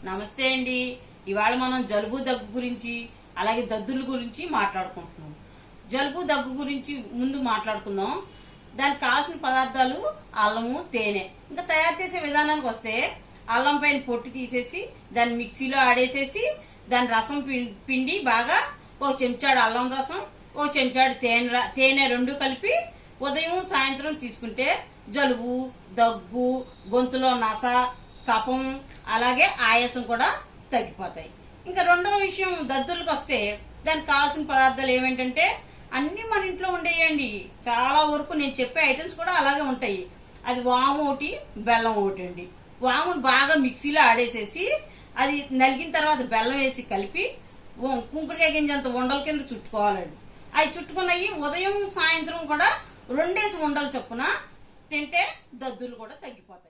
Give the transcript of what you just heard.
నమస్తే అండి. ఇవాళ మనం జలుబు దగ్గు గురించి అలాగే దద్దుల గురించి మాట్లాడుకుంటున్నాం. జలుబు దగ్గు గురించి ముందు మాట్లాడుకుందాం. దానికి కావాల్సిన పదార్థాలు అల్లము, తేనె. ఇంకా తయారు చేసే విధానానికి వస్తే అల్లం పైన పొట్టు తీసేసి దాన్ని మిక్సీలో ఆడేసేసి దాని రసం పిండి బాగా ఒక చెంచాడు అల్లం రసం, ఒక చెంచాడు తేనె రెండు కలిపి ఉదయం సాయంత్రం తీసుకుంటే జలుబు, దగ్గు, గొంతులో నస, కఫం అలాగే ఆయాసం కూడా తగ్గిపోతాయి. ఇంకా రెండో విషయం దద్దులకు వస్తే దానికి కావాల్సిన పదార్థాలు ఏమేంటంటే అన్ని మన ఇంట్లో ఉండేయండి. చాలా వరకు నేను చెప్పే ఐటమ్స్ కూడా అలాగే ఉంటాయి. అది వాము ఒకటి, బెల్లం ఒకటి అండి. వామును బాగా మిక్సీలో ఆడేసేసి అది నలిగిన తర్వాత బెల్లం వేసి కలిపి కుంకుడికాయ గింజంత ఉండల కింద చుట్టుకోవాలండి. అవి చుట్టుకున్నవి ఉదయం సాయంత్రం కూడా రెండేసి ఉండలు చొప్పున తింటే దద్దులు కూడా తగ్గిపోతాయి.